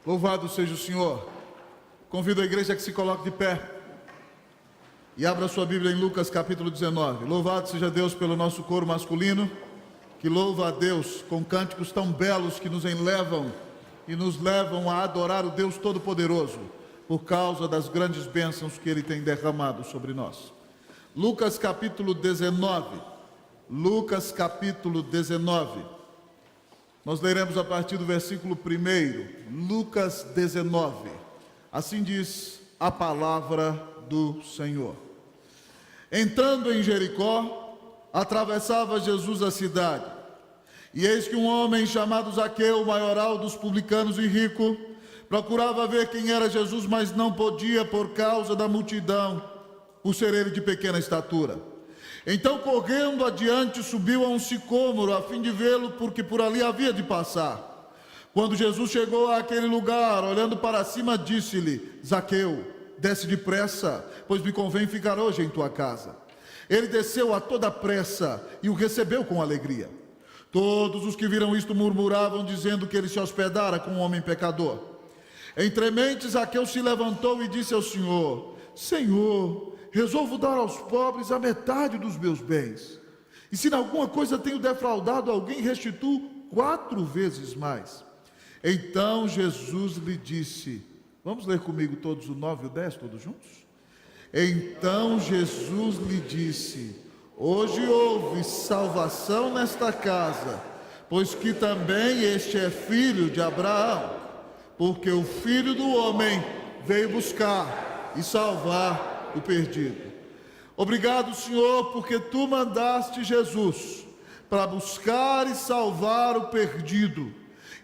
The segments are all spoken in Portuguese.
Louvado seja o Senhor. Convido a igreja a que se coloque de pé e abra sua Bíblia em Lucas capítulo 19. Louvado seja Deus pelo nosso coro masculino, que louva a Deus com cânticos tão belos que nos enlevam e nos levam a adorar o Deus Todo-Poderoso, por causa das grandes bênçãos que Ele tem derramado sobre nós. Lucas capítulo 19. Lucas capítulo 19. Nós leremos a partir do versículo 1, Lucas 19. Assim diz a palavra do Senhor. Entrando em Jericó, atravessava Jesus a cidade. E eis que um homem chamado Zaqueu, maioral dos publicanos e rico, procurava ver quem era Jesus, mas não podia por causa da multidão, por ser ele de pequena estatura. Então, correndo adiante, subiu a um sicômoro, a fim de vê-lo, porque por ali havia de passar. Quando Jesus chegou àquele lugar, olhando para cima, disse-lhe: Zaqueu, desce depressa, pois me convém ficar hoje em tua casa. Ele desceu a toda pressa e o recebeu com alegria. Todos os que viram isto murmuravam, dizendo que ele se hospedara com um homem pecador. Entremente, Zaqueu se levantou e disse ao Senhor: Senhor, resolvo dar aos pobres a metade dos meus bens. E se em alguma coisa tenho defraudado alguém, restituo 4 vezes mais. Então Jesus lhe disse, vamos ler comigo todos o 9 e o 10, todos juntos? Então Jesus lhe disse: hoje houve salvação nesta casa, pois que também este é filho de Abraão, porque o Filho do Homem veio buscar e salvar o perdido. Obrigado, Senhor, porque tu mandaste Jesus para buscar e salvar o perdido.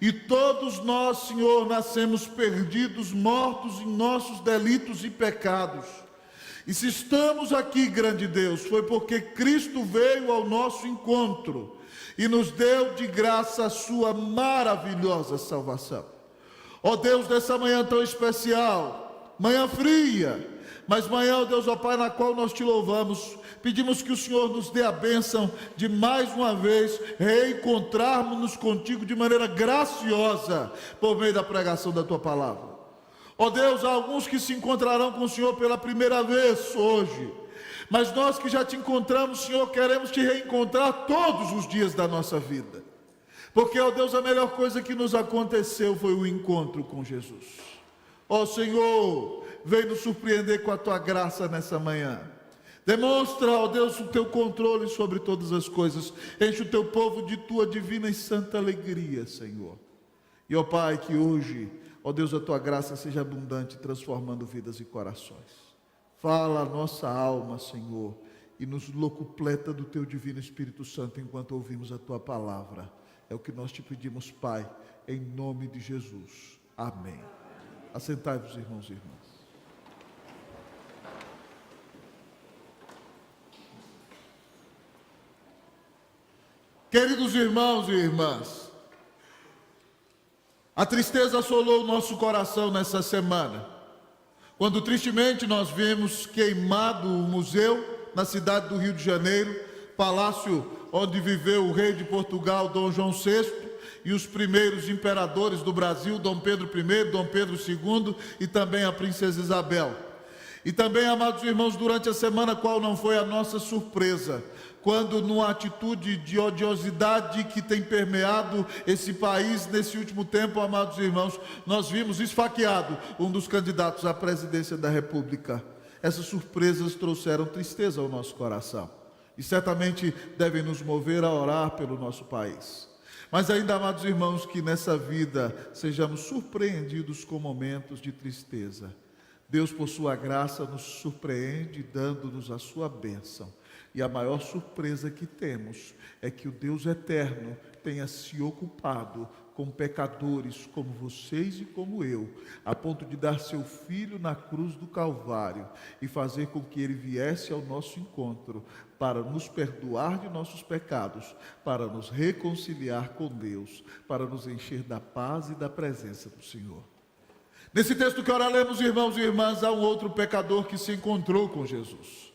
E todos nós, Senhor, nascemos perdidos, mortos em nossos delitos e pecados. E se estamos aqui, grande Deus, foi porque Cristo veio ao nosso encontro e nos deu de graça a sua maravilhosa salvação. Ó Deus, dessa manhã tão especial, manhã fria, mas manhã, ó Deus, ó Pai, na qual nós te louvamos, pedimos que o Senhor nos dê a bênção de mais uma vez reencontrarmos-nos contigo de maneira graciosa por meio da pregação da tua palavra. Ó Deus, há alguns que se encontrarão com o Senhor pela primeira vez hoje, mas nós que já te encontramos, Senhor, queremos te reencontrar todos os dias da nossa vida, porque, ó Deus, a melhor coisa que nos aconteceu foi o encontro com Jesus. Ó Senhor, vem nos surpreender com a tua graça nessa manhã. Demonstra, ó Deus, o teu controle sobre todas as coisas. Enche o teu povo de tua divina e santa alegria, Senhor. E, ó Pai, que hoje, ó Deus, a tua graça seja abundante, transformando vidas e corações. Fala a nossa alma, Senhor, e nos locupleta do teu divino Espírito Santo enquanto ouvimos a tua palavra. É o que nós te pedimos, Pai, em nome de Jesus. Amém. Assentai-vos, irmãos e irmãs. Queridos irmãos e irmãs, a tristeza assolou o nosso coração nessa semana, quando tristemente nós vimos queimado o museu na cidade do Rio de Janeiro, palácio onde viveu o rei de Portugal, Dom João VI, e os primeiros imperadores do Brasil, Dom Pedro I, Dom Pedro II e também a princesa Isabel. E também, amados irmãos, durante a semana, qual não foi a nossa surpresa, quando numa atitude de odiosidade que tem permeado esse país nesse último tempo, amados irmãos, nós vimos esfaqueado um dos candidatos à presidência da República. Essas surpresas trouxeram tristeza ao nosso coração e certamente devem nos mover a orar pelo nosso país. Mas ainda, amados irmãos, que nessa vida sejamos surpreendidos com momentos de tristeza. Deus, por sua graça, nos surpreende dando-nos a sua bênção. E a maior surpresa que temos é que o Deus eterno tenha se ocupado com pecadores como vocês e como eu, a ponto de dar seu Filho na cruz do Calvário e fazer com que ele viesse ao nosso encontro para nos perdoar de nossos pecados, para nos reconciliar com Deus, para nos encher da paz e da presença do Senhor. Nesse texto que ora lemos, irmãos e irmãs, há um outro pecador que se encontrou com Jesus.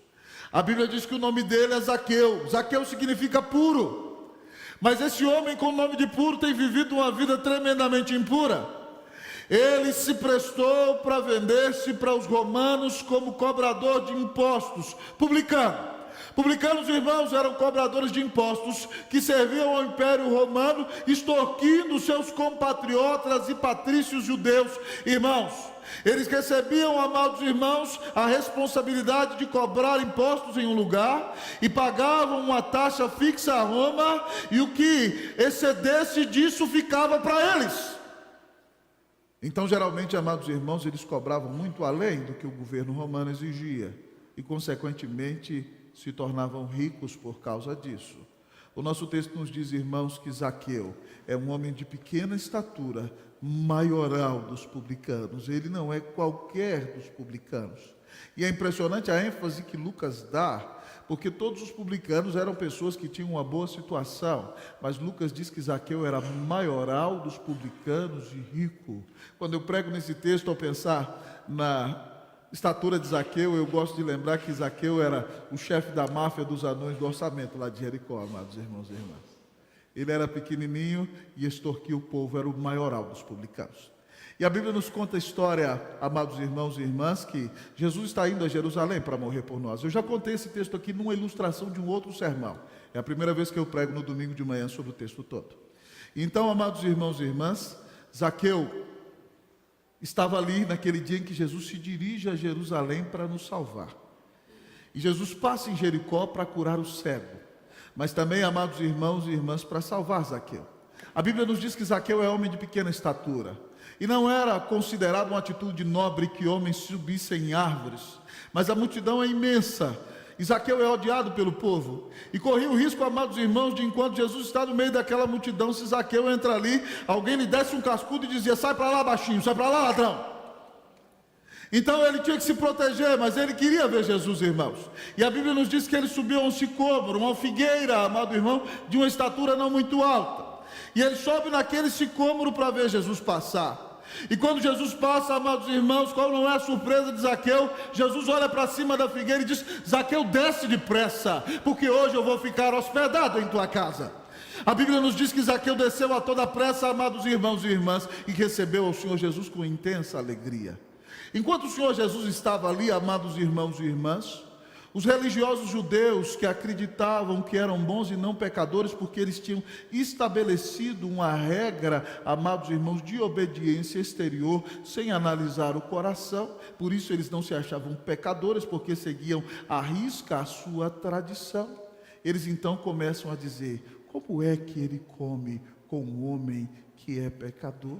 A Bíblia diz que o nome dele é Zaqueu. Zaqueu significa puro. Mas esse homem com o nome de puro tem vivido uma vida tremendamente impura. Ele se prestou para vender-se para os romanos como cobrador de impostos, publicano. Publicanos, irmãos, eram cobradores de impostos que serviam ao Império Romano, extorquindo seus compatriotas e patrícios judeus. Irmãos, eles recebiam, amados irmãos, a responsabilidade de cobrar impostos em um lugar e pagavam uma taxa fixa a Roma, e o que excedesse disso ficava para eles. Então, geralmente, amados irmãos, eles cobravam muito além do que o governo romano exigia e, consequentemente, se tornavam ricos por causa disso. O nosso texto nos diz, irmãos, que Zaqueu é um homem de pequena estatura, maioral dos publicanos. Ele não é qualquer dos publicanos. E é impressionante a ênfase que Lucas dá, porque todos os publicanos eram pessoas que tinham uma boa situação, mas Lucas diz que Zaqueu era maioral dos publicanos e rico. Quando eu prego nesse texto, ao pensar na estatura de Zaqueu, eu gosto de lembrar que Zaqueu era o chefe da máfia dos anões do orçamento lá de Jericó, amados irmãos e irmãs. Ele era pequenininho e extorquia o povo, era o maioral dos publicanos. E a Bíblia nos conta a história, amados irmãos e irmãs, que Jesus está indo a Jerusalém para morrer por nós. Eu já contei esse texto aqui numa ilustração de um outro sermão. É a primeira vez que eu prego no domingo de manhã sobre o texto todo. Então, amados irmãos e irmãs, Zaqueu estava ali naquele dia em que Jesus se dirige a Jerusalém para nos salvar. E Jesus passa em Jericó para curar o cego, mas também, amados irmãos e irmãs, para salvar Zaqueu. A Bíblia nos diz que Zaqueu é homem de pequena estatura, e não era considerado uma atitude nobre que homens subissem em árvores, mas a multidão é imensa, e Zaqueu é odiado pelo povo, e corria o risco, amados irmãos, de enquanto Jesus está no meio daquela multidão, se Zaqueu entra ali, alguém lhe desse um cascudo e dizia: sai para lá baixinho, sai para lá ladrão. Então ele tinha que se proteger, mas ele queria ver Jesus, irmãos. E a Bíblia nos diz que ele subiu a um sicômoro, uma figueira, amado irmão, de uma estatura não muito alta, e ele sobe naquele sicômoro para ver Jesus passar. E quando Jesus passa, amados irmãos, qual não é a surpresa de Zaqueu? Jesus olha para cima da figueira e diz: Zaqueu, desce depressa, porque hoje eu vou ficar hospedado em tua casa. A Bíblia nos diz que Zaqueu desceu a toda pressa, amados irmãos e irmãs, e recebeu ao Senhor Jesus com intensa alegria. Enquanto o Senhor Jesus estava ali, amados irmãos e irmãs, os religiosos judeus que acreditavam que eram bons e não pecadores, porque eles tinham estabelecido uma regra, amados irmãos, de obediência exterior, sem analisar o coração, por isso eles não se achavam pecadores, porque seguiam à risca a sua tradição. Eles então começam a dizer: como é que ele come com um homem que é pecador?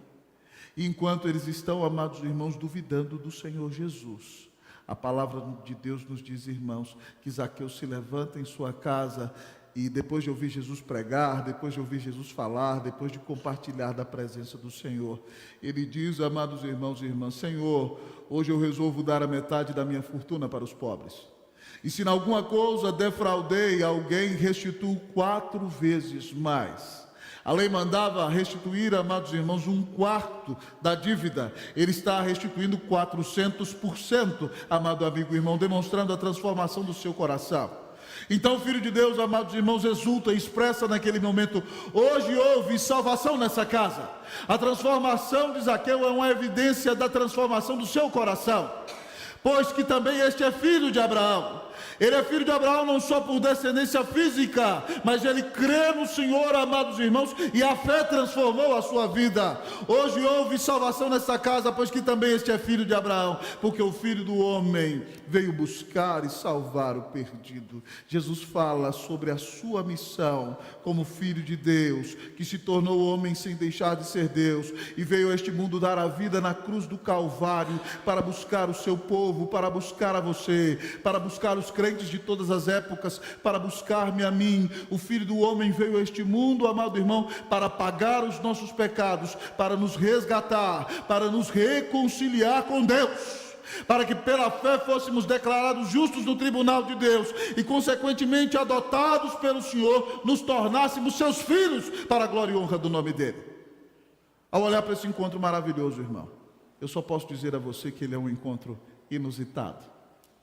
E enquanto eles estão, amados irmãos, duvidando do Senhor Jesus, a palavra de Deus nos diz, irmãos, que Zaqueu se levanta em sua casa e depois de ouvir Jesus pregar, depois de ouvir Jesus falar, depois de compartilhar da presença do Senhor, ele diz, amados irmãos e irmãs: Senhor, hoje eu resolvo dar a metade da minha fortuna para os pobres. E se em alguma coisa defraudei alguém, restituo 4 vezes mais. A lei mandava restituir, amados irmãos, 1/4 da dívida. Ele está restituindo 400%, amado amigo e irmão, demonstrando a transformação do seu coração. Então o Filho de Deus, amados irmãos, exulta e expressa naquele momento: hoje houve salvação nessa casa. A transformação de Zaqueu é uma evidência da transformação do seu coração, pois que também este é filho de Abraão. Ele é filho de Abraão não só por descendência física, mas ele crê no Senhor, amados irmãos, e a fé transformou a sua vida. Hoje houve salvação nessa casa, pois que também este é filho de Abraão, porque o Filho do Homem veio buscar e salvar o perdido. Jesus fala sobre a sua missão como Filho de Deus, que se tornou homem sem deixar de ser Deus, e veio a este mundo dar a vida na cruz do Calvário, para buscar o seu povo, para buscar a você, para buscar os crentes de todas as épocas, para buscar-me a mim. O Filho do Homem veio a este mundo, amado irmão, para pagar os nossos pecados, para nos resgatar, para nos reconciliar com Deus, para que pela fé fôssemos declarados justos no tribunal de Deus e consequentemente adotados pelo Senhor, nos tornássemos seus filhos para a glória e honra do nome dele. Ao olhar para esse encontro maravilhoso, irmão, eu só posso dizer a você que ele é um encontro inusitado.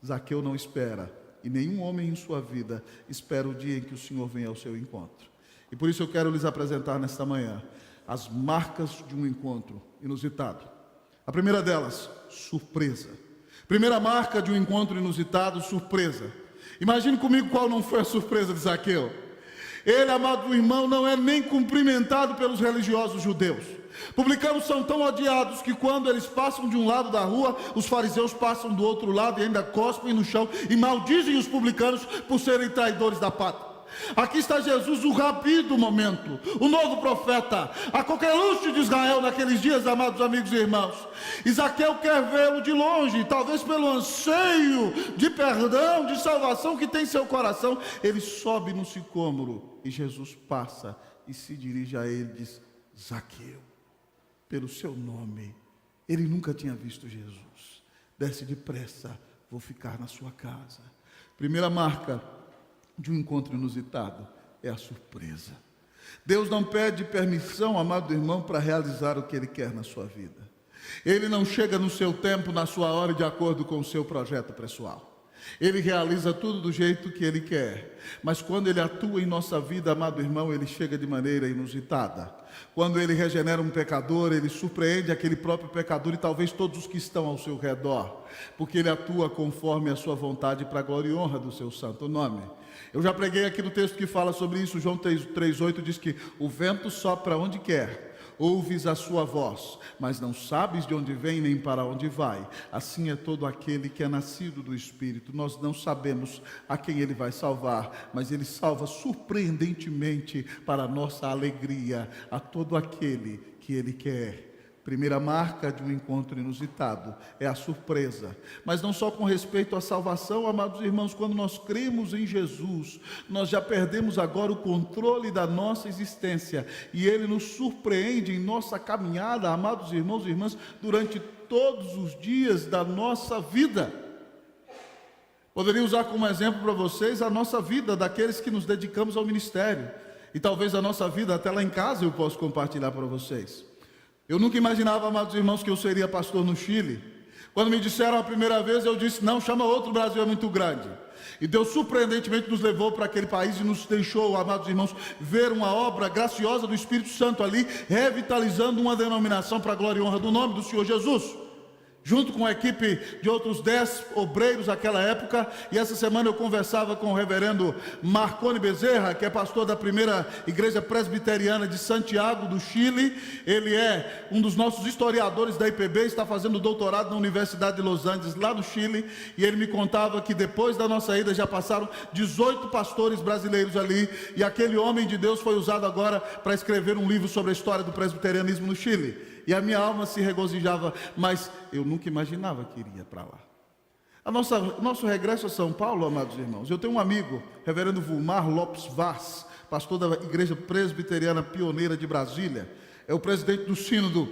Zaqueu não espera, e nenhum homem em sua vida espera o dia em que o Senhor venha ao seu encontro. E por isso eu quero lhes apresentar nesta manhã as marcas de um encontro inusitado. A primeira delas, surpresa. Primeira marca de um encontro inusitado, surpresa. Imagine comigo qual não foi a surpresa de Zaqueu. Ele, amado irmão, não é nem cumprimentado pelos religiosos judeus. Publicanos são tão odiados que quando eles passam de um lado da rua, os fariseus passam do outro lado e ainda cospem no chão e maldizem os publicanos por serem traidores da pátria. Aqui está Jesus, o rabi do momento, o novo profeta, a coqueluche de Israel naqueles dias, amados amigos e irmãos. E Zaqueu quer vê-lo de longe, talvez pelo anseio de perdão, de salvação que tem em seu coração. Ele sobe no sicômoro e Jesus passa e se dirige a ele e diz: Zaqueu, pelo seu nome. Ele nunca tinha visto Jesus. Desce depressa, vou ficar na sua casa. Primeira marca de um encontro inusitado é a surpresa. Deus não pede permissão, amado irmão, para realizar o que Ele quer na sua vida. Ele não chega no seu tempo, na sua hora, de acordo com o seu projeto pessoal. Ele realiza tudo do jeito que Ele quer. Mas quando Ele atua em nossa vida, amado irmão, Ele chega de maneira inusitada. Quando Ele regenera um pecador, Ele surpreende aquele próprio pecador e talvez todos os que estão ao seu redor, porque Ele atua conforme a sua vontade para a glória e honra do seu santo nome. Eu já preguei aqui no texto que fala sobre isso. João 3,8 diz que o vento sopra onde quer, ouves a sua voz, mas não sabes de onde vem nem para onde vai. Assim é todo aquele que é nascido do Espírito. Nós não sabemos a quem Ele vai salvar, mas Ele salva surpreendentemente, para a nossa alegria, a todo aquele que Ele quer. Primeira marca de um encontro inusitado é a surpresa. Mas não só com respeito à salvação, amados irmãos, quando nós cremos em Jesus, nós já perdemos agora o controle da nossa existência, e Ele nos surpreende em nossa caminhada, amados irmãos e irmãs, durante todos os dias da nossa vida. Poderia usar como exemplo para vocês a nossa vida, daqueles que nos dedicamos ao ministério, e talvez a nossa vida até lá em casa eu posso compartilhar para vocês. Eu nunca imaginava, amados irmãos, que eu seria pastor no Chile. Quando me disseram a primeira vez, eu disse: não, chama outro, o Brasil é muito grande. E Deus surpreendentemente nos levou para aquele país e nos deixou, amados irmãos, ver uma obra graciosa do Espírito Santo ali, revitalizando uma denominação para a glória e honra do nome do Senhor Jesus. Junto com a equipe de outros 10 obreiros daquela época. E essa semana eu conversava com o reverendo Marconi Bezerra, que é pastor da primeira igreja presbiteriana de Santiago do Chile. Ele é um dos nossos historiadores da IPB, está fazendo doutorado na Universidade de Los Andes, lá no Chile. E ele me contava que depois da nossa ida já passaram 18 pastores brasileiros ali, e aquele homem de Deus foi usado agora para escrever um livro sobre a história do presbiterianismo no Chile. E a minha alma se regozijava, mas eu nunca imaginava que iria para lá. Nosso regresso a São Paulo, amados irmãos, eu tenho um amigo, reverendo Vulmar Lopes Vaz, pastor da igreja presbiteriana pioneira de Brasília, é o presidente do sínodo,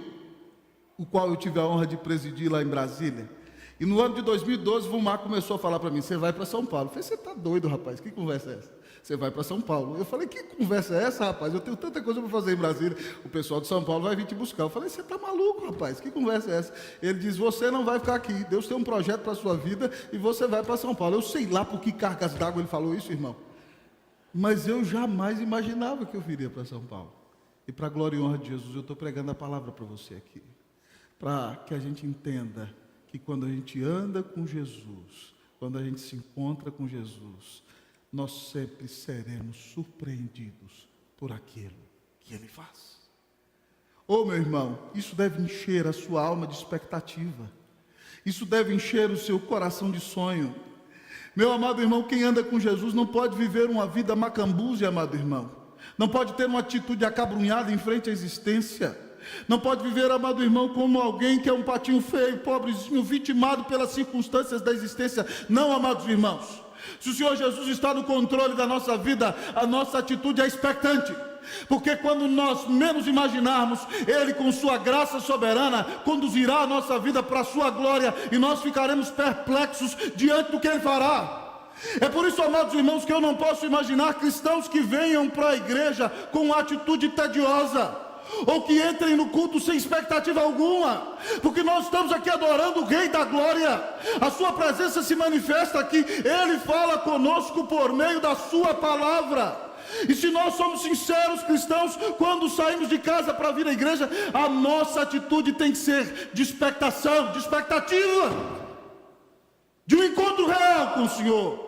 o qual eu tive a honra de presidir lá em Brasília. E no ano de 2012, Vulmar começou a falar para mim: você vai para São Paulo. Eu falei: você está doido, rapaz, que conversa é essa? Você vai para São Paulo. Eu falei: que conversa é essa, rapaz? Eu tenho tanta coisa para fazer em Brasília. O pessoal de São Paulo vai vir te buscar. Eu falei: você está maluco, rapaz? Que conversa é essa? Ele diz: você não vai ficar aqui. Deus tem um projeto para a sua vida e você vai para São Paulo. Eu sei lá por que cargas d'água ele falou isso, irmão. Mas eu jamais imaginava que eu viria para São Paulo. E para a glória e honra de Jesus, eu estou pregando a palavra para você aqui. Para que a gente entenda que quando a gente anda com Jesus, quando a gente se encontra com Jesus, nós sempre seremos surpreendidos por aquilo que Ele faz. Oh, meu irmão, isso deve encher a sua alma de expectativa. Isso deve encher o seu coração de sonho. Meu amado irmão, quem anda com Jesus não pode viver uma vida macambúzia, amado irmão. Não pode ter uma atitude acabrunhada em frente à existência. Não pode viver, amado irmão, como alguém que é um patinho feio, pobrezinho, vitimado pelas circunstâncias da existência. Não, amados irmãos. Se o Senhor Jesus está no controle da nossa vida, a nossa atitude é expectante. Porque quando nós menos imaginarmos, Ele com sua graça soberana conduzirá a nossa vida para a sua glória, e nós ficaremos perplexos diante do que Ele fará. É por isso, amados irmãos, que eu não posso imaginar cristãos que venham para a igreja com uma atitude tediosa, ou que entrem no culto sem expectativa alguma, porque nós estamos aqui adorando o Rei da Glória. A sua presença se manifesta aqui, Ele fala conosco por meio da sua palavra. E se nós somos sinceros cristãos, quando saímos de casa para vir à igreja, a nossa atitude tem que ser de expectação, de expectativa, de um encontro real com o Senhor,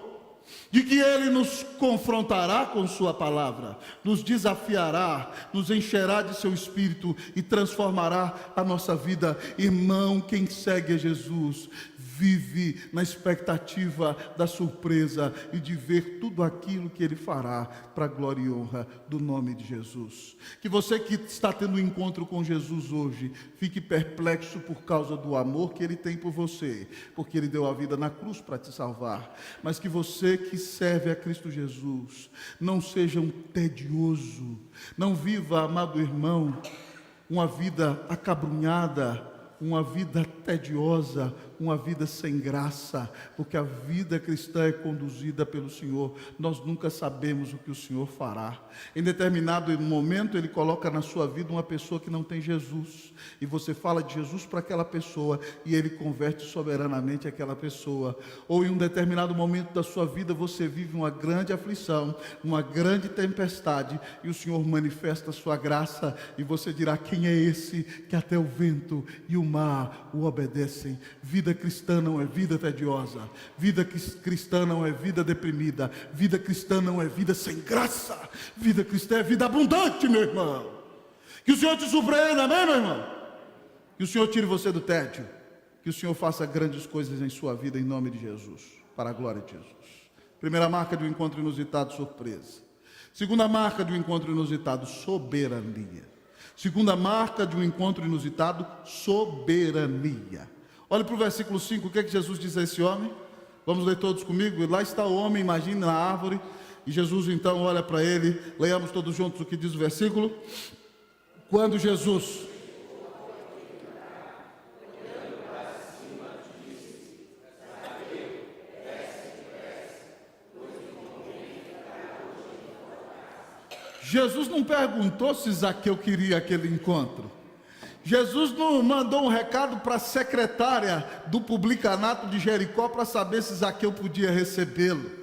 de que Ele nos confrontará com sua palavra, nos desafiará, nos encherá de seu Espírito e transformará a nossa vida. Irmão, quem segue a Jesus vive na expectativa da surpresa e de ver tudo aquilo que Ele fará para a glória e honra do nome de Jesus. Que você que está tendo um encontro com Jesus hoje, fique perplexo por causa do amor que Ele tem por você, porque Ele deu a vida na cruz para te salvar. Mas que você que serve a Cristo Jesus, não seja um tedioso, não viva, amado irmão, uma vida acabrunhada, uma vida tediosa, uma vida sem graça, porque a vida cristã é conduzida pelo Senhor. Nós nunca sabemos o que o Senhor fará. Em determinado momento Ele coloca na sua vida uma pessoa que não tem Jesus, e você fala de Jesus para aquela pessoa, e Ele converte soberanamente aquela pessoa. Ou em um determinado momento da sua vida você vive uma grande aflição, uma grande tempestade, e o Senhor manifesta a sua graça, e você dirá: quem é esse que até o vento e o mar o obedecem? Vida cristã não é vida tediosa, vida cristã não é vida deprimida, vida cristã não é vida sem graça, vida cristã é vida abundante, meu irmão. Que o Senhor te surpreenda, amém, meu irmão? Que o Senhor tire você do tédio, que o Senhor faça grandes coisas em sua vida, em nome de Jesus, para a glória de Jesus. Primeira marca de um encontro inusitado, surpresa. Segunda marca de um encontro inusitado, soberania. Segunda marca de um encontro inusitado, soberania. Olha para o versículo 5, o que é que Jesus diz a esse homem? Vamos ler todos comigo. Lá está o homem, imagina a árvore, e Jesus então olha para ele. Leiamos todos juntos o que diz o versículo. Quando Jesus... Jesus não perguntou se Zaqueu queria aquele encontro. Jesus não mandou um recado para a secretária do publicanato de Jericó para saber se Zaqueu podia recebê-lo.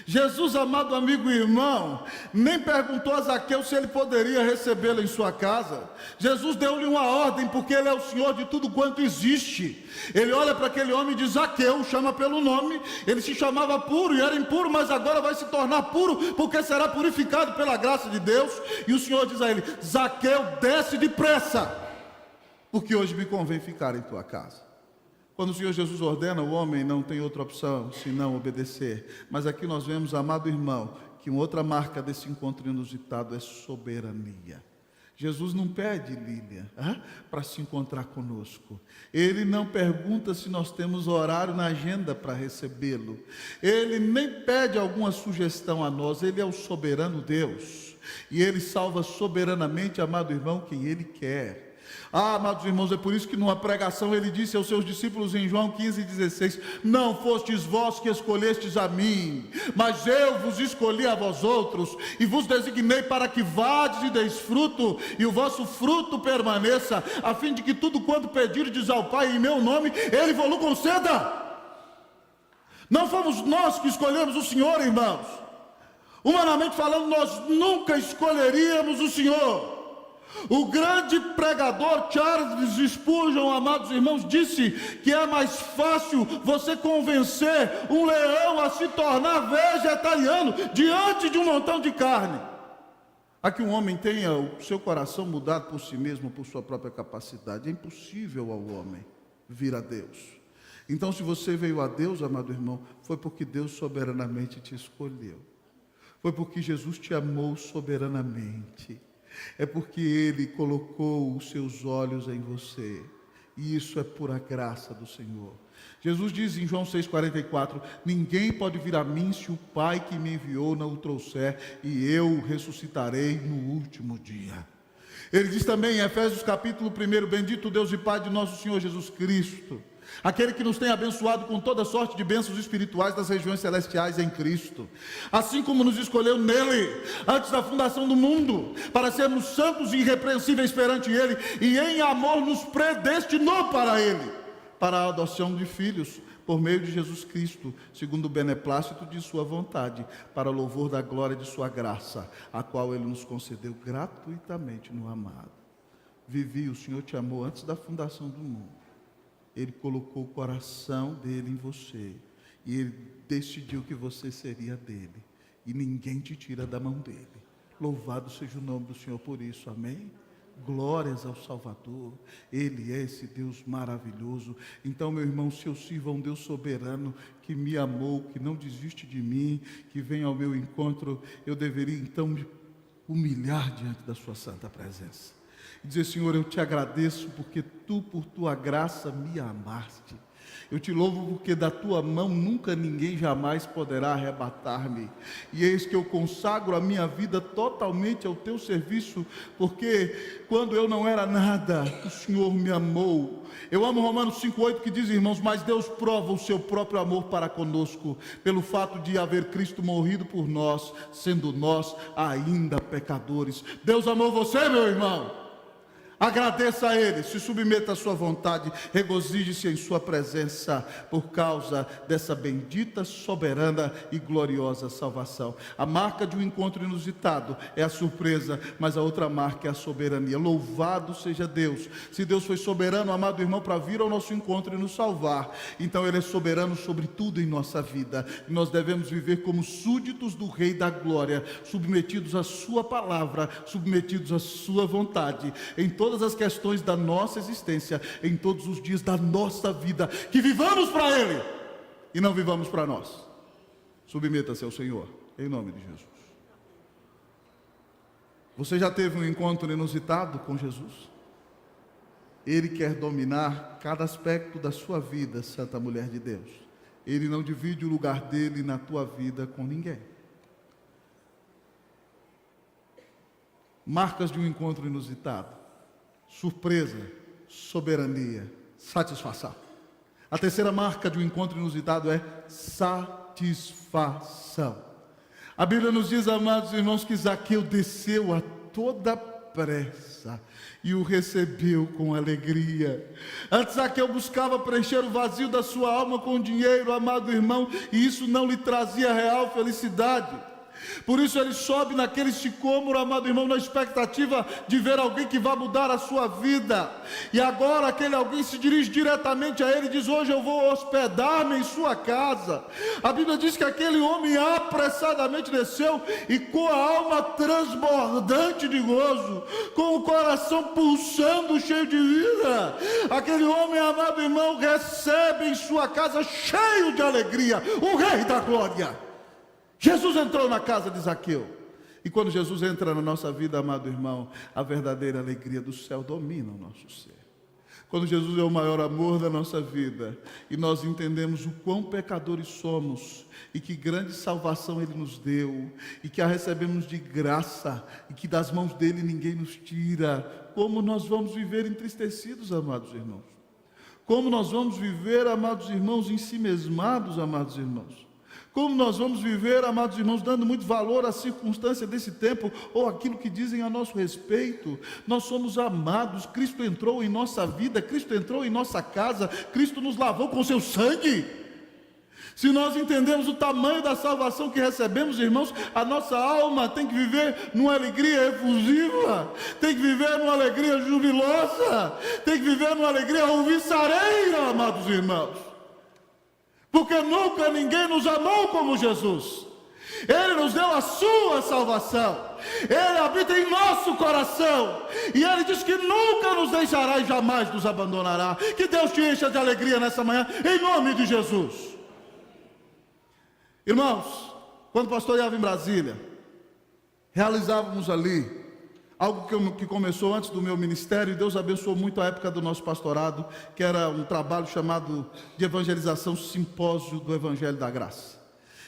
Jesus, amado amigo e irmão, nem perguntou a Zaqueu se ele poderia recebê-lo em sua casa. Jesus deu-lhe uma ordem, porque Ele é o Senhor de tudo quanto existe. Ele olha para aquele homem e diz: Zaqueu, chama pelo nome. Ele se chamava puro e era impuro, mas agora vai se tornar puro, porque será purificado pela graça de Deus. E o Senhor diz a ele: Zaqueu, desce depressa, porque hoje me convém ficar em tua casa. Quando o Senhor Jesus ordena, o homem não tem outra opção senão obedecer. Mas aqui nós vemos, amado irmão, que uma outra marca desse encontro inusitado é soberania. Jesus não pede, Lília, para se encontrar conosco. Ele não pergunta se nós temos horário na agenda para recebê-lo. Ele nem pede alguma sugestão a nós. Ele é o soberano Deus. E Ele salva soberanamente, amado irmão, quem Ele quer. Amados irmãos, é por isso que numa pregação Ele disse aos seus discípulos em João 15,16: não fostes vós que escolhestes a mim, mas eu vos escolhi a vós outros, e vos designei para que vades e deis fruto, e o vosso fruto permaneça, a fim de que tudo quanto pedirdes ao Pai em meu nome, Ele vos conceda. Não fomos nós que escolhemos o Senhor, irmãos. Humanamente falando, nós nunca escolheríamos o Senhor. O grande pregador Charles Spurgeon, amados irmãos, disse que é mais fácil você convencer um leão a se tornar vegetariano diante de um montão de carne, a que um homem tenha o seu coração mudado por si mesmo, por sua própria capacidade. É impossível ao homem vir a Deus. Então, se você veio a Deus, amado irmão, foi porque Deus soberanamente te escolheu. Foi porque Jesus te amou soberanamente. É porque Ele colocou os seus olhos em você. E isso é pura graça do Senhor. Jesus diz em João 6,44: ninguém pode vir a mim se o Pai que me enviou não o trouxer, e eu o ressuscitarei no último dia. Ele diz também em Efésios capítulo 1: bendito Deus e Pai de nosso Senhor Jesus Cristo, aquele que nos tem abençoado com toda sorte de bênçãos espirituais das regiões celestiais em Cristo, assim como nos escolheu nele, antes da fundação do mundo, para sermos santos e irrepreensíveis perante Ele, e em amor nos predestinou para Ele, para a adoção de filhos, por meio de Jesus Cristo, segundo o beneplácito de sua vontade, para louvor da glória de sua graça, a qual Ele nos concedeu gratuitamente no amado. Vivi, o Senhor te amou antes da fundação do mundo. Ele colocou o coração dele em você, e Ele decidiu que você seria dele, e ninguém te tira da mão dele. Louvado seja o nome do Senhor por isso, amém? Glórias ao Salvador, Ele é esse Deus maravilhoso. Então, meu irmão, se eu sirvo a um Deus soberano, que me amou, que não desiste de mim, que vem ao meu encontro, eu deveria então me humilhar diante da sua santa presença, e dizer: Senhor, eu te agradeço, porque Tu, por Tua graça, me amaste. Eu te louvo porque da Tua mão nunca ninguém jamais poderá arrebatar-me. E eis que eu consagro a minha vida totalmente ao Teu serviço, porque quando eu não era nada, o Senhor me amou. Eu amo Romanos 5,8, que diz, irmãos: mas Deus prova o seu próprio amor para conosco, pelo fato de haver Cristo morrido por nós, sendo nós ainda pecadores. Deus amou você, meu irmão. Agradeça a Ele, se submeta à sua vontade, regozije-se em sua presença, por causa dessa bendita, soberana e gloriosa salvação. A marca de um encontro inusitado é a surpresa, mas a outra marca é a soberania. Louvado seja Deus. Se Deus foi soberano, amado irmão, para vir ao nosso encontro e nos salvar, então Ele é soberano sobre tudo em nossa vida. E nós devemos viver como súditos do Rei da Glória, submetidos à sua palavra, submetidos à sua vontade, em todas as questões da nossa existência, em todos os dias da nossa vida, que vivamos para Ele e não vivamos para nós. Submeta-se ao Senhor, em nome de Jesus. Você já teve um encontro inusitado com Jesus? Ele quer dominar cada aspecto da sua vida, santa mulher de Deus. Ele não divide o lugar dele na tua vida com ninguém. Marcas de um encontro inusitado: surpresa, soberania, satisfação. A terceira marca de um encontro inusitado é satisfação. A Bíblia nos diz, amados irmãos, que Zaqueu desceu a toda pressa e o recebeu com alegria. Antes Zaqueu buscava preencher o vazio da sua alma com dinheiro, amado irmão, e isso não lhe trazia real felicidade. Por isso ele sobe naquele sicômoro, amado irmão, na expectativa de ver alguém que vai mudar a sua vida. E agora aquele alguém se dirige diretamente a ele e diz: hoje eu vou hospedar-me em sua casa. A Bíblia diz que aquele homem apressadamente desceu, e com a alma transbordante de gozo, com o coração pulsando, cheio de vida, aquele homem, amado irmão, recebe em sua casa, cheio de alegria, o Rei da Glória. Jesus entrou na casa de Zaqueu. E quando Jesus entra na nossa vida, amado irmão, a verdadeira alegria do céu domina o nosso ser. Quando Jesus é o maior amor da nossa vida, e nós entendemos o quão pecadores somos, e que grande salvação Ele nos deu, e que a recebemos de graça, e que das mãos dEle ninguém nos tira, como nós vamos viver entristecidos, amados irmãos? Como nós vamos viver, amados irmãos, ensimesmados, amados irmãos? Como nós vamos viver, amados irmãos, dando muito valor à circunstância desse tempo, ou aquilo que dizem a nosso respeito? Nós somos amados, Cristo entrou em nossa vida, Cristo entrou em nossa casa, Cristo nos lavou com seu sangue. Se nós entendemos o tamanho da salvação que recebemos, irmãos, a nossa alma tem que viver numa alegria efusiva, tem que viver numa alegria jubilosa, tem que viver numa alegria alvissareira, amados irmãos. Porque nunca ninguém nos amou como Jesus. Ele nos deu a sua salvação, Ele habita em nosso coração, e Ele diz que nunca nos deixará e jamais nos abandonará. Que Deus te encha de alegria nessa manhã, em nome de Jesus. Irmãos, quando pastoreava em Brasília, realizávamos ali algo que começou antes do meu ministério, e Deus abençoou muito a época do nosso pastorado, que era um trabalho chamado de evangelização, simpósio do Evangelho da Graça.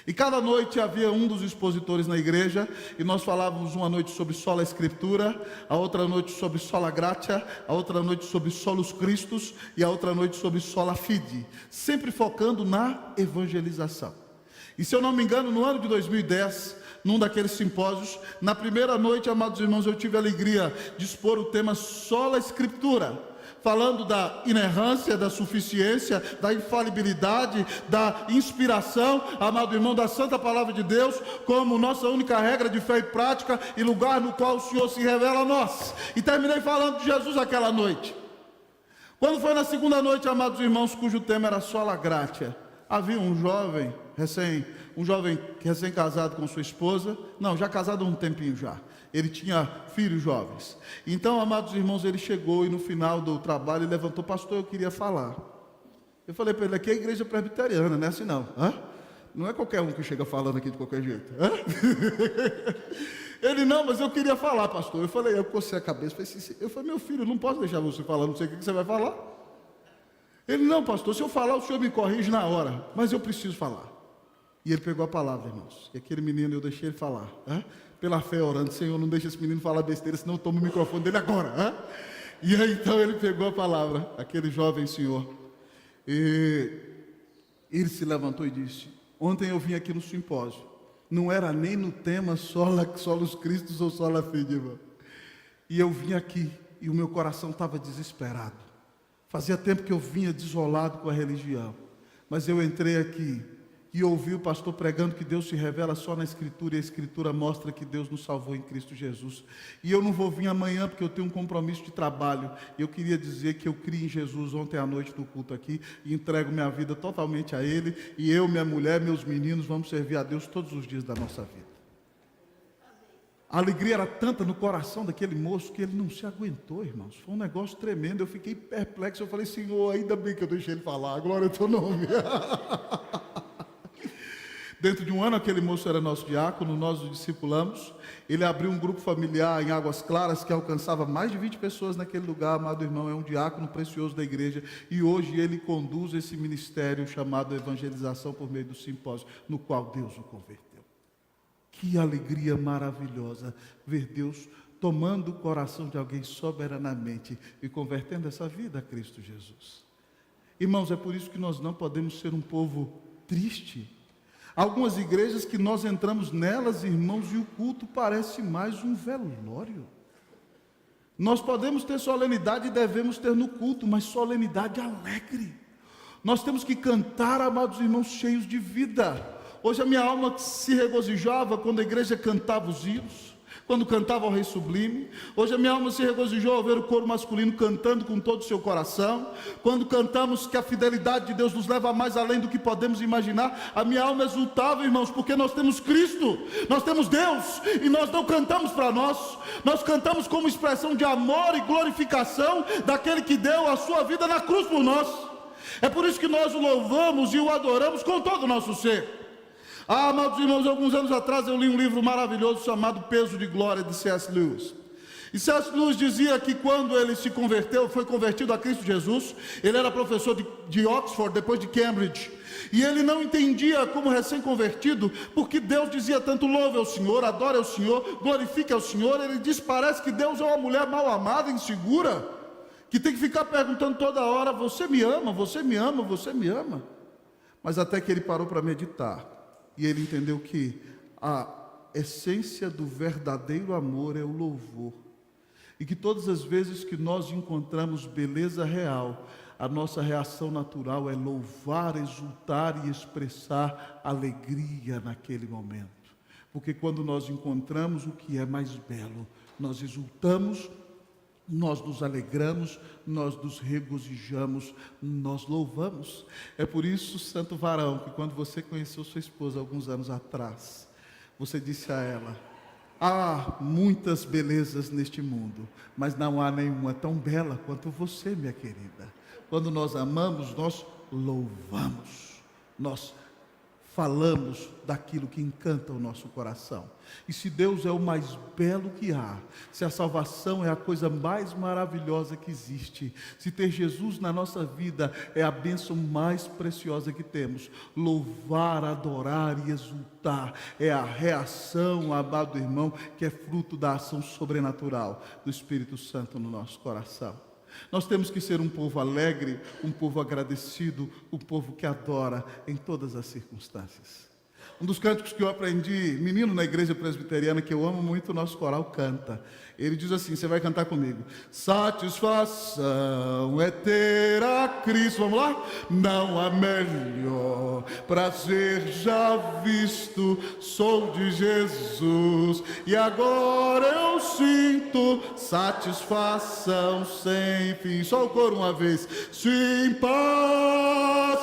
E cada noite havia um dos expositores na igreja, e nós falávamos uma noite sobre sola Escritura, a outra noite sobre sola gratia, a outra noite sobre solus Christus, e a outra noite sobre sola fide, sempre focando na evangelização. E se eu não me engano, no ano de 2010, num daqueles simpósios, na primeira noite, amados irmãos, eu tive a alegria de expor o tema sola Escritura, falando da inerrância, da suficiência, da infalibilidade, da inspiração, amado irmão, da santa palavra de Deus, como nossa única regra de fé e prática e lugar no qual o Senhor se revela a nós. E terminei falando de Jesus aquela noite. Quando foi na segunda noite, amados irmãos, cujo tema era sola gratia, havia um jovem recém-casado com sua esposa, não, já casado há um tempinho já. Ele tinha filhos jovens. Então, amados irmãos, ele chegou e no final do trabalho ele levantou: pastor, eu queria falar. Eu falei para ele: aqui é a igreja presbiteriana, não é assim não. Hã? Não é qualquer um que chega falando aqui de qualquer jeito. Hã? Ele: não, mas eu queria falar, pastor. Eu falei: eu cocei a cabeça. Eu falei: meu filho, eu não posso deixar você falar, não sei o que você vai falar. Ele: não, pastor, se eu falar o senhor me corrige na hora, mas eu preciso falar. E ele pegou a palavra, irmãos. E aquele menino, eu deixei ele falar. Hã? Pela fé, orando: Senhor, não deixe esse menino falar besteira, senão eu tomo o microfone dele agora. Hã? E aí, então, ele pegou a palavra, aquele jovem senhor. E ele se levantou e disse: ontem eu vim aqui no simpósio. Não era nem no tema solos Cristos ou sola fide, irmão. E eu vim aqui e o meu coração estava desesperado. Fazia tempo que eu vinha desolado com a religião. Mas eu entrei aqui e ouvi o pastor pregando que Deus se revela só na Escritura, e a Escritura mostra que Deus nos salvou em Cristo Jesus. E eu não vou vir amanhã porque eu tenho um compromisso de trabalho. Eu queria dizer que eu criei em Jesus ontem à noite no culto aqui e entrego minha vida totalmente a Ele. E eu, minha mulher, meus meninos, vamos servir a Deus todos os dias da nossa vida. A alegria era tanta no coração daquele moço que ele não se aguentou, irmãos. Foi um negócio tremendo. Eu fiquei perplexo. Eu falei: Senhor, ainda bem que eu deixei ele falar. Glória ao teu nome. Dentro de um ano, aquele moço era nosso diácono, nós o discipulamos. Ele abriu um grupo familiar em Águas Claras que alcançava mais de 20 pessoas naquele lugar. Amado irmão, é um diácono precioso da igreja. E hoje ele conduz esse ministério chamado evangelização por meio do simpósio, no qual Deus o converteu. Que alegria maravilhosa ver Deus tomando o coração de alguém soberanamente e convertendo essa vida a Cristo Jesus. Irmãos, é por isso que nós não podemos ser um povo triste. Algumas igrejas que nós entramos nelas, irmãos, e o culto parece mais um velório. Nós podemos ter solenidade e devemos ter no culto, mas solenidade alegre. Nós temos que cantar, amados irmãos, cheios de vida. Hoje a minha alma se regozijava quando a igreja cantava os hinos, quando cantava ao Rei Sublime. Hoje a minha alma se regozijou ao ver o coro masculino cantando com todo o seu coração. Quando cantamos que a fidelidade de Deus nos leva mais além do que podemos imaginar, a minha alma exultava, irmãos, porque nós temos Cristo, nós temos Deus, e nós não cantamos para nós, nós cantamos como expressão de amor e glorificação daquele que deu a sua vida na cruz por nós. É por isso que nós o louvamos e o adoramos com todo o nosso ser. Amados irmãos, alguns anos atrás eu li um livro maravilhoso chamado Peso de Glória, de C.S. Lewis. E C.S. Lewis dizia que quando ele se converteu, foi convertido a Cristo Jesus, ele era professor de Oxford, depois de Cambridge, e ele não entendia como recém-convertido, porque Deus dizia tanto: louve ao Senhor, adore ao Senhor, glorifique ao Senhor. Ele diz: parece que Deus é uma mulher mal amada, insegura, que tem que ficar perguntando toda hora: você me ama, você me ama, você me ama. Mas até que ele parou para meditar, e ele entendeu que a essência do verdadeiro amor é o louvor. E que todas as vezes que nós encontramos beleza real, a nossa reação natural é louvar, exultar e expressar alegria naquele momento. Porque quando nós encontramos o que é mais belo, nós exultamos, nós nos alegramos, nós nos regozijamos, nós louvamos. É por isso, santo varão, que quando você conheceu sua esposa alguns anos atrás, você disse a ela: há muitas belezas neste mundo, mas não há nenhuma tão bela quanto você, minha querida. Quando nós amamos, nós louvamos, nós falamos daquilo que encanta o nosso coração. E se Deus é o mais belo que há, se a salvação é a coisa mais maravilhosa que existe, se ter Jesus na nossa vida é a bênção mais preciosa que temos, louvar, adorar e exultar é a reação, amado irmão, que é fruto da ação sobrenatural do Espírito Santo no nosso coração. Nós temos que ser um povo alegre, um povo agradecido, um povo que adora em todas as circunstâncias. Um dos cânticos que eu aprendi, menino na igreja presbiteriana, que eu amo muito, o nosso coral canta. Ele diz assim, você vai cantar comigo. Satisfação é ter a Cristo. Vamos lá? Não há melhor prazer já visto, sou de Jesus. E agora eu sinto satisfação sem fim. Só o coro uma vez. Sim, paz,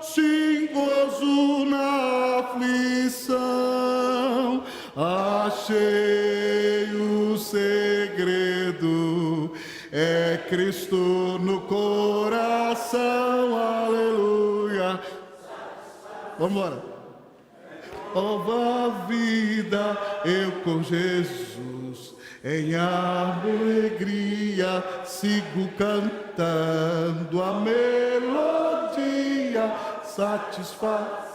sim, gozo na aflição, achei o segredo, é Cristo no coração, aleluia. Vamos embora. Nova vida, eu com Jesus, em alegria, sigo cantando a melodia, satisfação.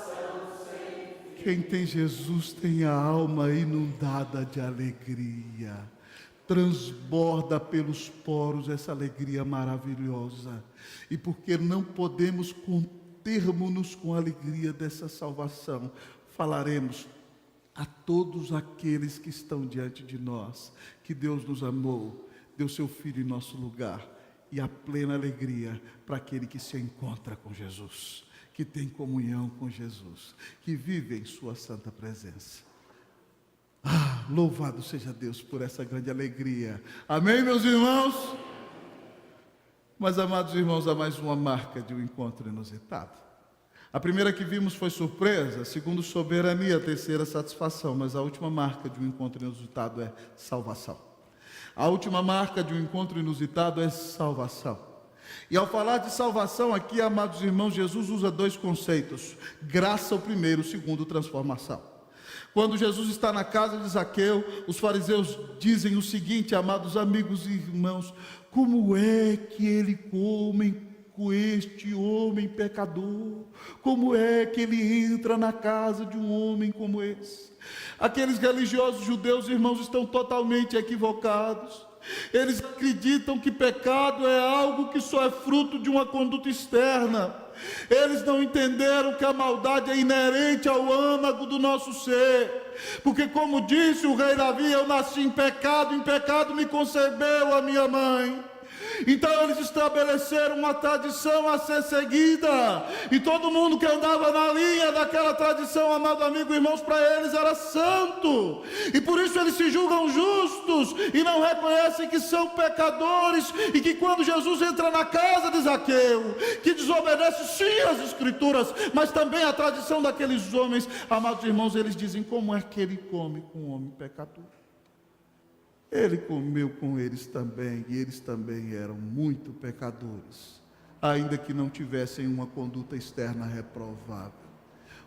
Quem tem Jesus tem a alma inundada de alegria, transborda pelos poros essa alegria maravilhosa. E porque não podemos contermos-nos com a alegria dessa salvação, falaremos a todos aqueles que estão diante de nós, que Deus nos amou, deu seu Filho em nosso lugar, e a plena alegria para aquele que se encontra com Jesus, que tem comunhão com Jesus, que vive em sua santa presença. Louvado seja Deus por essa grande alegria. Amém, meus irmãos? Mas, amados irmãos, há mais uma marca de um encontro inusitado. A primeira que vimos foi surpresa, a segunda soberania, a terceira satisfação, mas a última marca de um encontro inusitado é salvação. A última marca de um encontro inusitado é salvação. E ao falar de salvação aqui, amados irmãos, Jesus usa dois conceitos. Graça o primeiro, o segundo, transformação. Quando Jesus está na casa de Zaqueu, os fariseus dizem o seguinte, amados amigos e irmãos: como é que ele come com este homem pecador? Como é que ele entra na casa de um homem como esse? Aqueles religiosos judeus, irmãos, estão totalmente equivocados. Eles acreditam que pecado é algo que só é fruto de uma conduta externa. Eles não entenderam que a maldade é inerente ao âmago do nosso ser. Porque, como disse o rei Davi, eu nasci em pecado me concebeu a minha mãe. Então eles estabeleceram uma tradição a ser seguida, e todo mundo que andava na linha daquela tradição, amado amigo e irmãos, para eles era santo, e por isso eles se julgam justos, e não reconhecem que são pecadores, e que quando Jesus entra na casa de Zaqueu, que desobedece sim às escrituras, mas também à tradição daqueles homens, amados irmãos, eles dizem: como é que ele come com um homem pecador? Ele comeu com eles também, e eles também eram muito pecadores, ainda que não tivessem uma conduta externa reprovável.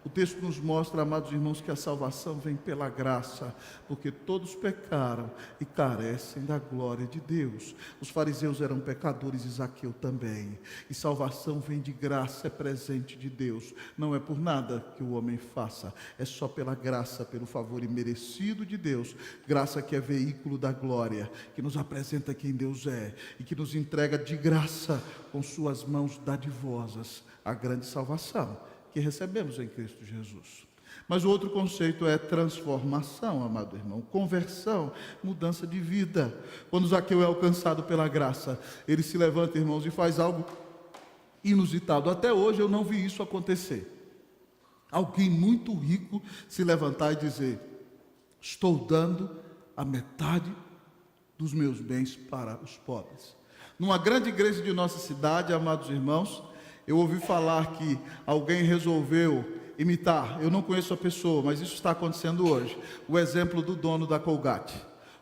O texto nos mostra, amados irmãos, que a salvação vem pela graça, porque todos pecaram e carecem da glória de Deus. Os fariseus eram pecadores e Zaqueu também. E salvação vem de graça, é presente de Deus. Não é por nada que o homem faça, é só pela graça, pelo favor imerecido de Deus. Graça que é veículo da glória, que nos apresenta quem Deus é e que nos entrega de graça, com suas mãos dadivosas, a grande salvação que recebemos em Cristo Jesus. Mas o outro conceito é transformação, amado irmão, conversão, mudança de vida. Quando Zaqueu é alcançado pela graça, ele se levanta, irmãos, e faz algo inusitado. Até hoje eu não vi isso acontecer. Alguém muito rico se levantar e dizer: estou dando a metade dos meus bens para os pobres. Numa grande igreja de nossa cidade, amados irmãos, eu ouvi falar que alguém resolveu imitar, eu não conheço a pessoa, mas isso está acontecendo hoje, o exemplo do dono da Colgate.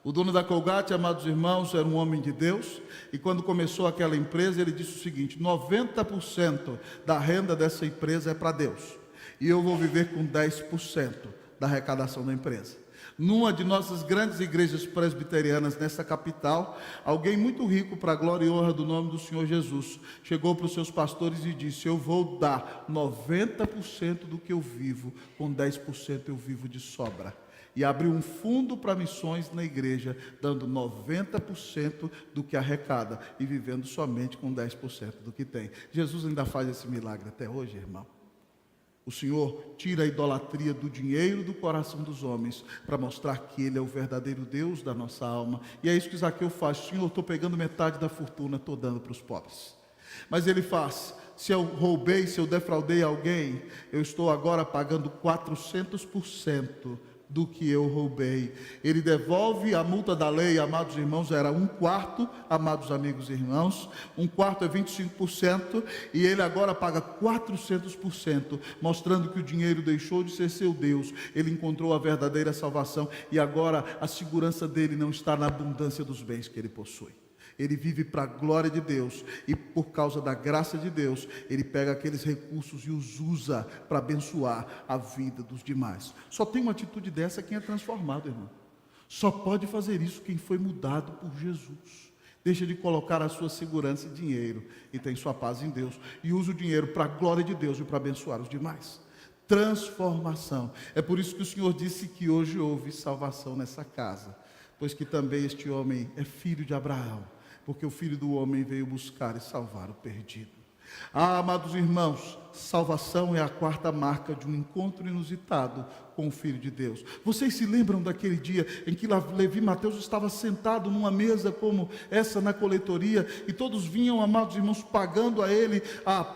O dono da Colgate, amados irmãos, era um homem de Deus, e quando começou aquela empresa, ele disse o seguinte: 90% da renda dessa empresa é para Deus, e eu vou viver com 10% da arrecadação da empresa. Numa de nossas grandes igrejas presbiterianas nessa capital, alguém muito rico, para a glória e honra do nome do Senhor Jesus, chegou para os seus pastores e disse: eu vou dar 90% do que eu vivo, com 10% eu vivo de sobra. E abriu um fundo para missões na igreja, dando 90% do que arrecada e vivendo somente com 10% do que tem. Jesus ainda faz esse milagre até hoje, irmão. O Senhor tira a idolatria do dinheiro do coração dos homens para mostrar que Ele é o verdadeiro Deus da nossa alma. E é isso que Zaqueu faz. Senhor, eu estou pegando metade da fortuna, estou dando para os pobres. Mas ele faz: se eu roubei, se eu defraudei alguém, eu estou agora pagando 400% do que eu roubei. Ele devolve a multa da lei, amados irmãos, era 1/4, amados amigos e irmãos, 1/4 é 25%, e ele agora paga 400%, mostrando que o dinheiro deixou de ser seu Deus, ele encontrou a verdadeira salvação, e agora a segurança dele não está na abundância dos bens que ele possui. Ele vive para a glória de Deus, e por causa da graça de Deus, ele pega aqueles recursos e os usa para abençoar a vida dos demais. Só tem uma atitude dessa quem é transformado, irmão. Só pode fazer isso quem foi mudado por Jesus. Deixa de colocar a sua segurança em dinheiro e tem sua paz em Deus, e usa o dinheiro para a glória de Deus e para abençoar os demais. Transformação. É por isso que o Senhor disse que hoje houve salvação nessa casa, pois que também este homem é filho de Abraão, porque o Filho do Homem veio buscar e salvar o perdido. Ah, amados irmãos, salvação é a 4ª marca de um encontro inusitado com o Filho de Deus. Vocês se lembram daquele dia em que Levi Mateus estava sentado numa mesa como essa na coletoria, e todos vinham, amados irmãos, pagando a ele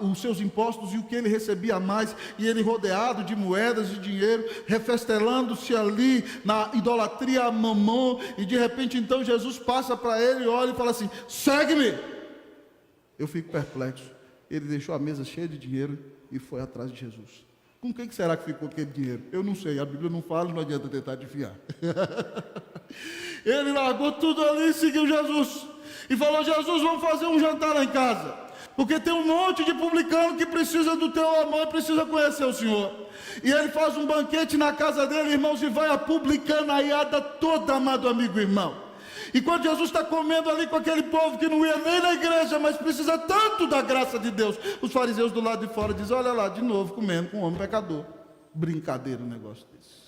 os seus impostos e o que ele recebia a mais, e ele rodeado de moedas e dinheiro, refestelando-se ali na idolatria a Mamon, e de repente então Jesus passa para ele, olha e fala assim: segue-me. Eu fico perplexo. Ele deixou a mesa cheia de dinheiro e foi atrás de Jesus. Com quem será que ficou aquele dinheiro? Eu não sei, a Bíblia não fala, não adianta tentar adivinhar. Ele largou tudo ali e seguiu Jesus. E falou: Jesus, vamos fazer um jantar lá em casa, porque tem um monte de publicano que precisa do teu amor e precisa conhecer o Senhor. E ele faz um banquete na casa dele, irmãos, e vai a publicanaiada toda, amado amigo e irmão. E quando Jesus está comendo ali com aquele povo que não ia nem na igreja, mas precisa tanto da graça de Deus, os fariseus do lado de fora dizem: olha lá, de novo comendo com um homem pecador. Brincadeira um negócio desse.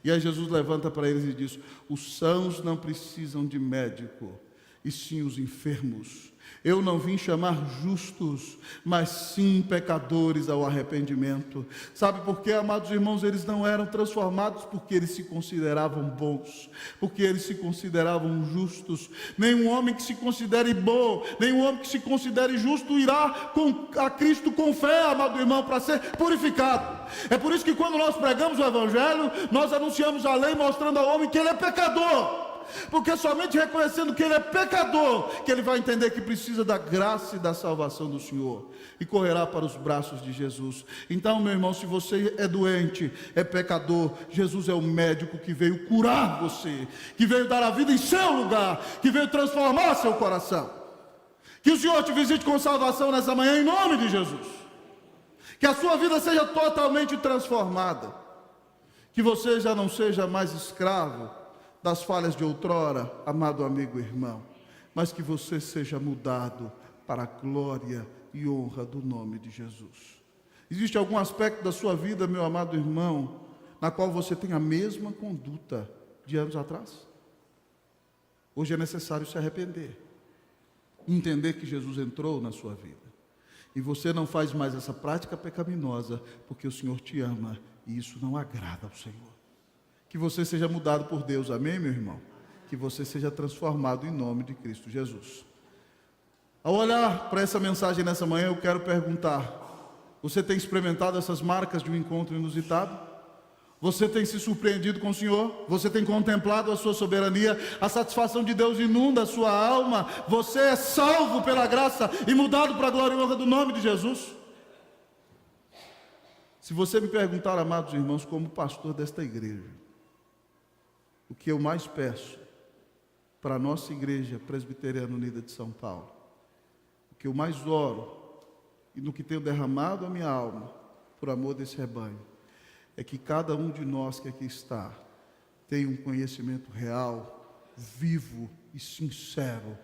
E aí Jesus levanta para eles e diz: os sãos não precisam de médico, e sim os enfermos. Eu não vim chamar justos, mas sim pecadores ao arrependimento. Sabe por quê, amados irmãos? Eles não eram transformados porque eles se consideravam bons, porque eles se consideravam justos. Nenhum homem que se considere bom, nenhum homem que se considere justo irá a Cristo com fé, amado irmão, para ser purificado. É por isso que quando nós pregamos o Evangelho, nós anunciamos a lei mostrando ao homem que ele é pecador. Porque somente reconhecendo que ele é pecador, que ele vai entender que precisa da graça e da salvação do Senhor, e correrá para os braços de Jesus. Então, meu irmão, se você é doente, é pecador, Jesus é o médico que veio curar você, que veio dar a vida em seu lugar, que veio transformar seu coração. Que o Senhor te visite com salvação nessa manhã, em nome de Jesus. Que a sua vida seja totalmente transformada, que você já não seja mais escravo das falhas de outrora, amado amigo e irmão, mas que você seja mudado para a glória e honra do nome de Jesus. Existe algum aspecto da sua vida, meu amado irmão, na qual você tem a mesma conduta de anos atrás? Hoje é necessário se arrepender, entender que Jesus entrou na sua vida, e você não faz mais essa prática pecaminosa, porque o Senhor te ama, e isso não agrada ao Senhor. Que você seja mudado por Deus, amém, meu irmão? Que você seja transformado em nome de Cristo Jesus. Ao olhar para essa mensagem nessa manhã, eu quero perguntar: você tem experimentado essas marcas de um encontro inusitado? Você tem se surpreendido com o Senhor? Você tem contemplado a sua soberania? A satisfação de Deus inunda a sua alma? Você é salvo pela graça e mudado para a glória e honra do nome de Jesus? Se você me perguntar, amados irmãos, como pastor desta igreja, o que eu mais peço para a nossa igreja presbiteriana unida de São Paulo, o que eu mais oro e no que tenho derramado a minha alma por amor desse rebanho, é que cada um de nós que aqui está tenha um conhecimento real, vivo e sincero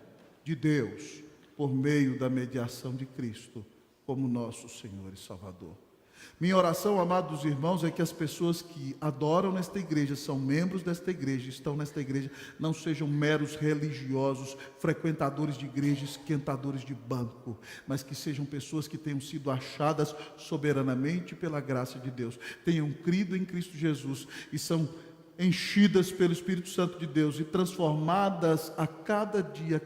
de Deus, por meio da mediação de Cristo como nosso Senhor e Salvador. Minha oração, amados irmãos, é que as pessoas que adoram nesta igreja, são membros desta igreja, estão nesta igreja, não sejam meros religiosos, frequentadores de igreja, esquentadores de banco, mas que sejam pessoas que tenham sido achadas soberanamente pela graça de Deus, tenham crido em Cristo Jesus e são enchidas pelo Espírito Santo de Deus e transformadas a cada dia,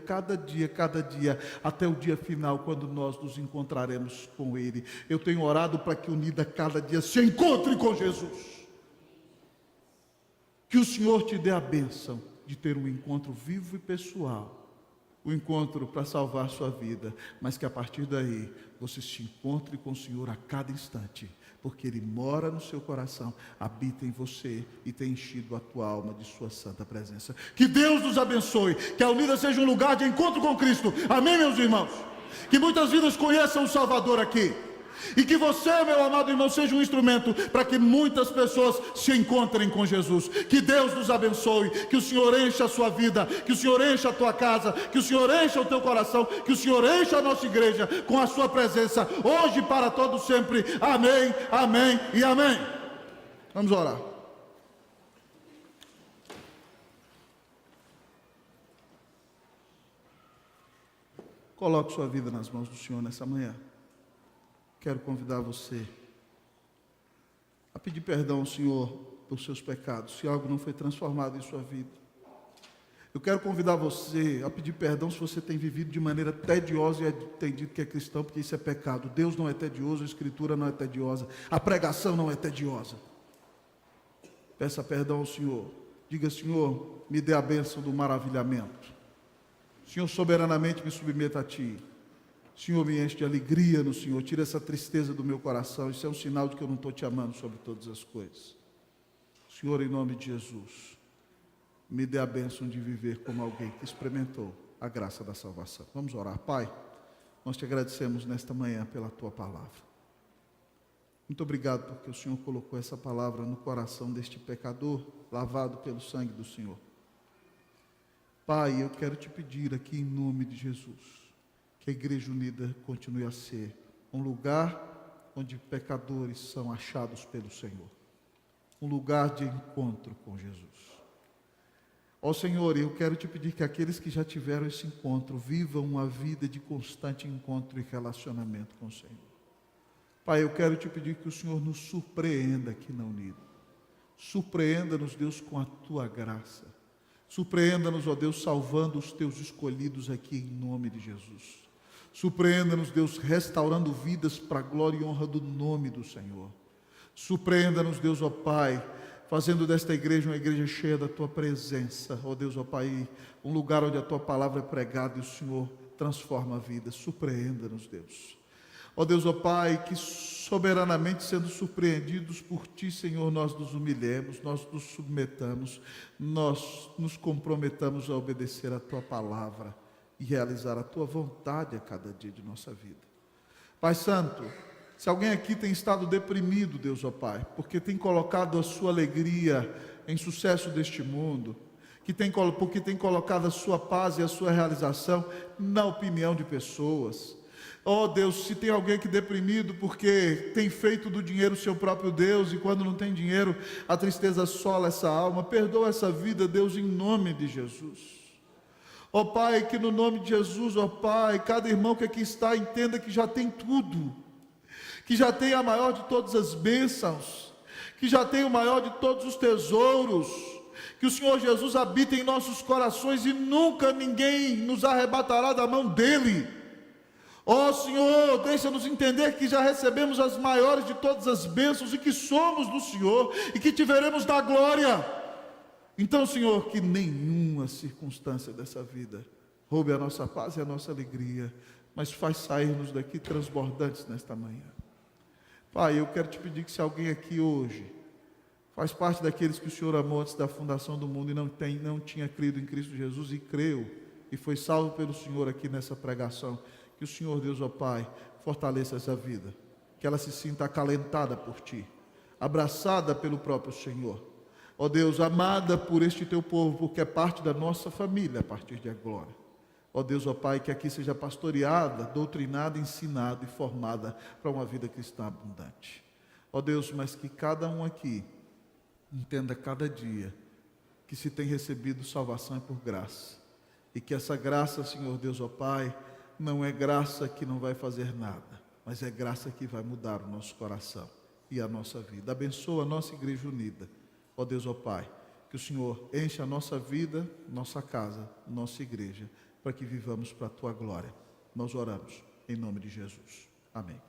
até o dia final, quando nós nos encontraremos com Ele. Eu tenho orado para que unida cada dia se encontre com Jesus. Que o Senhor te dê a bênção de ter um encontro vivo e pessoal, um encontro para salvar a sua vida, mas que a partir daí você se encontre com o Senhor a cada instante, porque Ele mora no seu coração, habita em você e tem enchido a tua alma de sua santa presença. Que Deus nos abençoe, que a Unida seja um lugar de encontro com Cristo, amém, meus irmãos? Que muitas vidas conheçam o Salvador aqui, e que você, meu amado irmão, seja um instrumento para que muitas pessoas se encontrem com Jesus. Que Deus nos abençoe, que o Senhor encha a sua vida, que o Senhor encha a tua casa, que o Senhor encha o teu coração, que o Senhor encha a nossa igreja com a sua presença, hoje e para todo sempre, amém, amém e amém. Vamos orar. Coloque sua vida nas mãos do Senhor nessa manhã. Quero convidar você a pedir perdão ao Senhor por seus pecados, se algo não foi transformado em sua vida. Eu quero convidar você a pedir perdão se você tem vivido de maneira tediosa e tem dito que é cristão, porque isso é pecado. Deus não é tedioso, a Escritura não é tediosa, a pregação não é tediosa. Peça perdão ao Senhor. Diga: Senhor, me dê a bênção do maravilhamento. Senhor, soberanamente me submeta a Ti. Senhor, me enche de alegria no Senhor, tira essa tristeza do meu coração. Isso é um sinal de que eu não estou te amando sobre todas as coisas. Senhor, em nome de Jesus, me dê a bênção de viver como alguém que experimentou a graça da salvação. Vamos orar. Pai, nós te agradecemos nesta manhã pela Tua palavra. Muito obrigado porque o Senhor colocou essa palavra no coração deste pecador, lavado pelo sangue do Senhor. Pai, eu quero te pedir aqui em nome de Jesus, que a Igreja Unida continue a ser um lugar onde pecadores são achados pelo Senhor, um lugar de encontro com Jesus. Ó Senhor, eu quero te pedir que aqueles que já tiveram esse encontro vivam uma vida de constante encontro e relacionamento com o Senhor. Pai, eu quero te pedir que o Senhor nos surpreenda aqui na Unida. Surpreenda-nos, Deus, com a Tua graça. Surpreenda-nos, ó Deus, salvando os Teus escolhidos aqui em nome de Jesus. Surpreenda-nos, Deus, restaurando vidas para a glória e honra do nome do Senhor. Surpreenda-nos, Deus, ó Pai, fazendo desta igreja uma igreja cheia da Tua presença, ó Deus, ó Pai, um lugar onde a Tua palavra é pregada e o Senhor transforma a vida. Surpreenda-nos, Deus. Ó Deus, ó Pai, que soberanamente sendo surpreendidos por Ti, Senhor, nós nos humilhemos, nós nos submetamos, nós nos comprometamos a obedecer a Tua palavra e realizar a Tua vontade a cada dia de nossa vida. Pai Santo, se alguém aqui tem estado deprimido, Deus, ó Pai, porque tem colocado a sua alegria em sucesso deste mundo, porque tem colocado a sua paz e a sua realização na opinião de pessoas. Ó Deus, se tem alguém que é deprimido porque tem feito do dinheiro seu próprio Deus, e quando não tem dinheiro, a tristeza assola essa alma, perdoa essa vida, Deus, em nome de Jesus. Ó Pai, que no nome de Jesus, ó Pai, cada irmão que aqui está entenda que já tem tudo, que já tem a maior de todas as bênçãos, que já tem o maior de todos os tesouros, que o Senhor Jesus habita em nossos corações e nunca ninguém nos arrebatará da mão dEle. Ó Senhor, deixa-nos entender que já recebemos as maiores de todas as bênçãos e que somos do Senhor e que te veremos na glória. Então, Senhor, que nenhuma circunstância dessa vida roube a nossa paz e a nossa alegria, mas faz sairmos daqui transbordantes nesta manhã. Pai, eu quero te pedir que se alguém aqui hoje faz parte daqueles que o Senhor amou antes da fundação do mundo e não tinha crido em Cristo Jesus e creu e foi salvo pelo Senhor aqui nessa pregação, que o Senhor Deus, ó Pai, fortaleça essa vida, que ela se sinta acalentada por Ti, abraçada pelo próprio Senhor. Ó Deus, amada por este Teu povo, porque é parte da nossa família a partir de agora. Ó Deus, ó Pai, que aqui seja pastoreada, doutrinada, ensinada e formada para uma vida cristã abundante. Ó Deus, mas que cada um aqui entenda cada dia que se tem recebido salvação é por graça. E que essa graça, Senhor Deus, ó Pai, não é graça que não vai fazer nada, mas é graça que vai mudar o nosso coração e a nossa vida. Abençoa a nossa igreja unida. Ó Deus, ó Pai, que o Senhor enche a nossa vida, nossa casa, nossa igreja, para que vivamos para a Tua glória. Nós oramos em nome de Jesus. Amém.